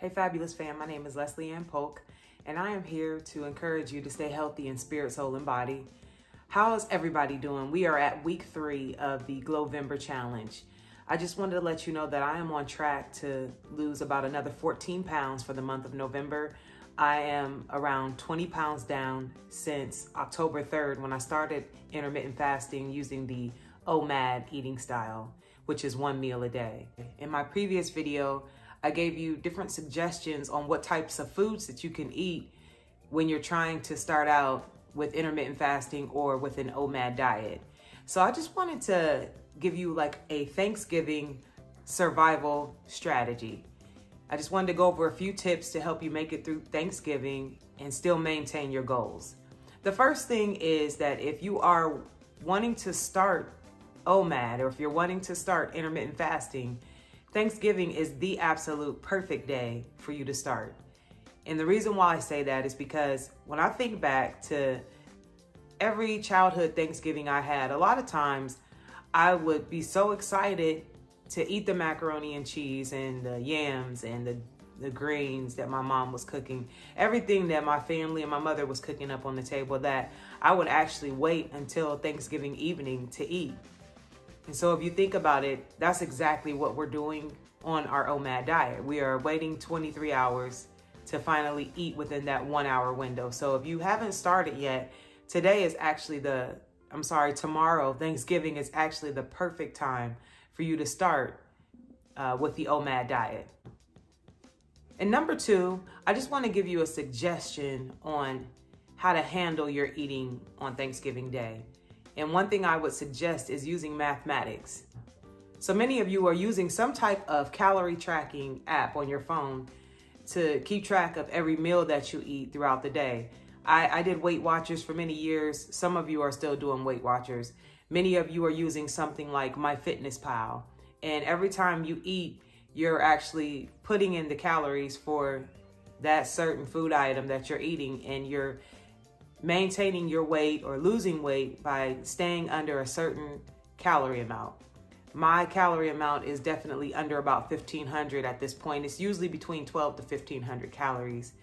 Hey Fabulous fam, my name is Leslie Ann Polk, and I am here to encourage you to stay healthy in spirit, soul, and body. How is everybody doing? We are at week 3 of the Glowvember challenge. I just wanted to let you know that I am on track to lose about another 14 pounds for the month of November. I am around 20 pounds down since October 3rd when I started intermittent fasting using the OMAD eating style, which is 1 meal a day. In my previous video, I gave you different suggestions on what types of foods that you can eat when you're trying to start out with intermittent fasting or with an OMAD diet. So I just wanted to give you like a Thanksgiving survival strategy. I just wanted to go over a few tips to help you make it through Thanksgiving and still maintain your goals. The first thing is that if you are wanting to start OMAD or if you're wanting to start intermittent fasting, Thanksgiving is the absolute perfect day for you to start. And the reason why I say that is because when I think back to every childhood Thanksgiving I had, a lot of times I would be so excited to eat the macaroni and cheese and the yams and the greens that my mom was cooking, everything that my family and my mother was cooking up on the table, that I would actually wait until Thanksgiving evening to eat. And so if you think about it, that's exactly what we're doing on our OMAD diet. We are waiting 23 hours to finally eat within that 1 hour window. So if you haven't started yet, today is actually tomorrow, Thanksgiving is actually the perfect time for you to start with the OMAD diet. And number 2, I just want to give you a suggestion on how to handle your eating on Thanksgiving Day. And one thing I would suggest is using mathematics. So many of you are using some type of calorie tracking app on your phone to keep track of every meal that you eat throughout the day. I did Weight Watchers for many years. Some of you are still doing Weight Watchers. Many of you are using something like MyFitnessPal. And every time you eat, you're actually putting in the calories for that certain food item that you're eating, and you're maintaining your weight or losing weight by staying under a certain calorie amount. My calorie amount is definitely under about 1,500 at this point. It's usually between 12 to 1,500 calories.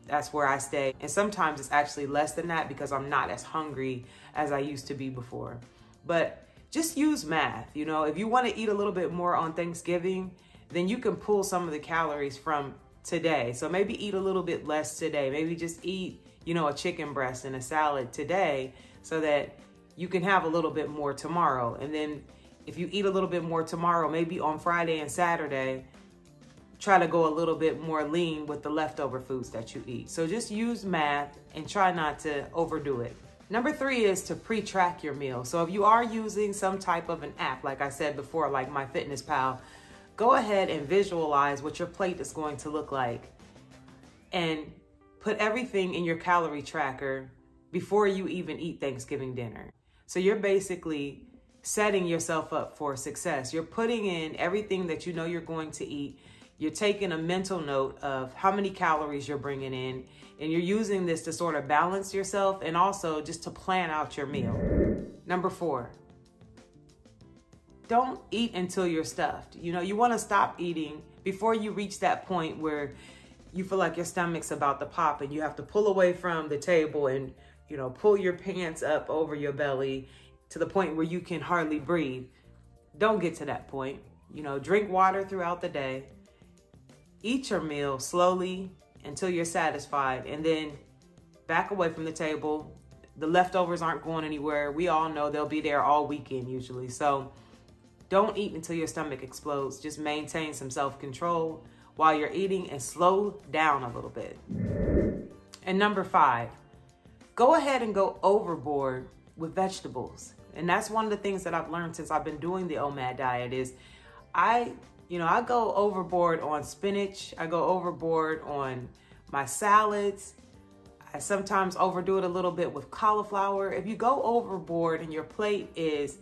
That's where I stay. And sometimes it's actually less than that because I'm not as hungry as I used to be before. But just use math. You know, if you want to eat a little bit more on Thanksgiving, then you can pull some of the calories from today. So maybe eat a little bit less today. Maybe just eat, a chicken breast and a salad today so that you can have a little bit more tomorrow. And then if you eat a little bit more tomorrow, maybe on Friday and Saturday, try to go a little bit more lean with the leftover foods that you eat. So just use math and try not to overdo it. Number 3 is to pre-track your meal. So if you are using some type of an app, like I said before, like MyFitnessPal, go ahead and visualize what your plate is going to look like and put everything in your calorie tracker before you even eat Thanksgiving dinner. So you're basically setting yourself up for success. You're putting in everything that you know you're going to eat. You're taking a mental note of how many calories you're bringing in, and you're using this to sort of balance yourself and also just to plan out your meal. Number 4, don't eat until you're stuffed. You want to stop eating before you reach that point where you feel like your stomach's about to pop and you have to pull away from the table and, pull your pants up over your belly to the point where you can hardly breathe. Don't get to that point. Drink water throughout the day. Eat your meal slowly until you're satisfied, and then back away from the table. The leftovers aren't going anywhere. We all know they'll be there all weekend usually. So don't eat until your stomach explodes. Just maintain some self-control while you're eating and slow down a little bit. And number 5, go ahead and go overboard with vegetables. And that's one of the things that I've learned since I've been doing the OMAD diet is I go overboard on spinach. I go overboard on my salads. I sometimes overdo it a little bit with cauliflower. If you go overboard and your plate is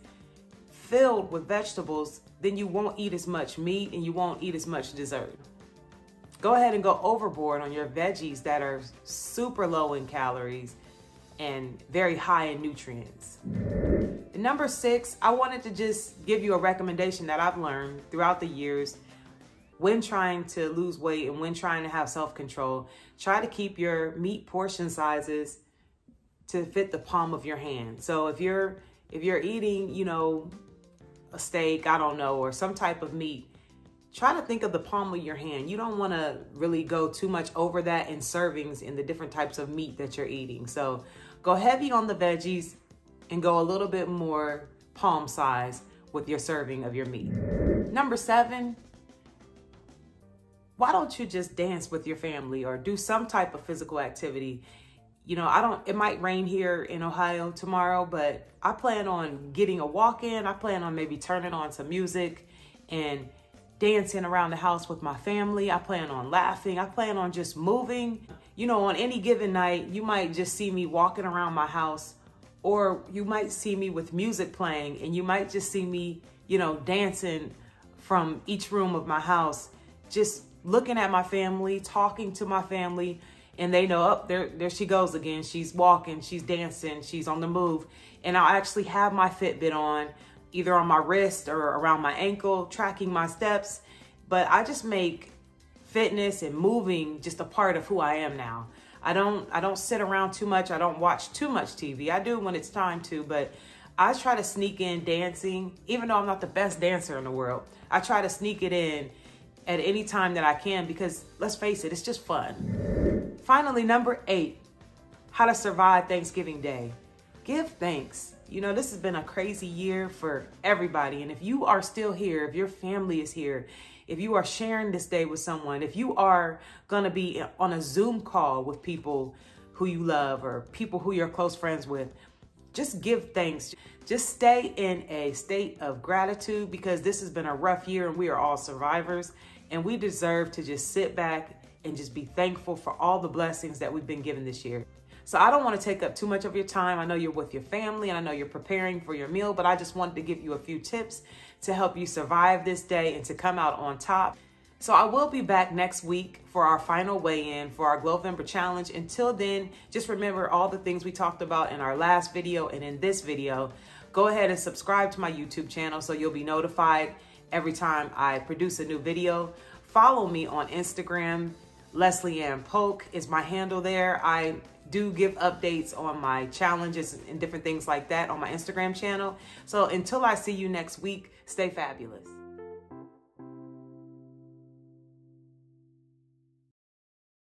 filled with vegetables, then you won't eat as much meat and you won't eat as much dessert. Go ahead and go overboard on your veggies that are super low in calories and very high in nutrients. And number 6, I wanted to just give you a recommendation that I've learned throughout the years when trying to lose weight and when trying to have self-control, try to keep your meat portion sizes to fit the palm of your hand. So if you're eating, you know, a steak, I don't know, or some type of meat, try to think of the palm of your hand. You don't want to really go too much over that in servings in the different types of meat that you're eating. So go heavy on the veggies and go a little bit more palm size with your serving of your meat. Number 7, why don't you just dance with your family or do some type of physical activity? You know, it might rain here in Ohio tomorrow, but I plan on getting a walk in. I plan on maybe turning on some music and dancing around the house with my family. I plan on laughing. I plan on just moving. You know, on any given night, you might just see me walking around my house, or you might see me with music playing, and you might just see me, you know, dancing from each room of my house, just looking at my family, talking to my family, and they know, oh, there she goes again. She's walking, she's dancing, she's on the move. And I'll actually have my Fitbit on, either on my wrist or around my ankle, tracking my steps. But I just make fitness and moving just a part of who I am now. I don't sit around too much. I don't watch too much TV. I do when it's time to, but I try to sneak in dancing, even though I'm not the best dancer in the world. I try to sneak it in at any time that I can, because let's face it, it's just fun. Finally, number 8, how to survive Thanksgiving Day. Give thanks. You know, this has been a crazy year for everybody. And if you are still here, if your family is here, if you are sharing this day with someone, if you are going to be on a Zoom call with people who you love or people who you're close friends with, just give thanks. Just stay in a state of gratitude, because this has been a rough year and we are all survivors, and we deserve to just sit back and just be thankful for all the blessings that we've been given this year. So I don't want to take up too much of your time. I know you're with your family and I know you're preparing for your meal, but I just wanted to give you a few tips to help you survive this day and to come out on top. So I will be back next week for our final weigh-in for our Glowvember challenge. Until then, just remember all the things we talked about in our last video and in this video. Go ahead and subscribe to my YouTube channel so you'll be notified every time I produce a new video. Follow me on Instagram. Leslie Ann Polk is my handle there. I do give updates on my challenges and different things like that on my Instagram channel. So until I see you next week, stay fabulous.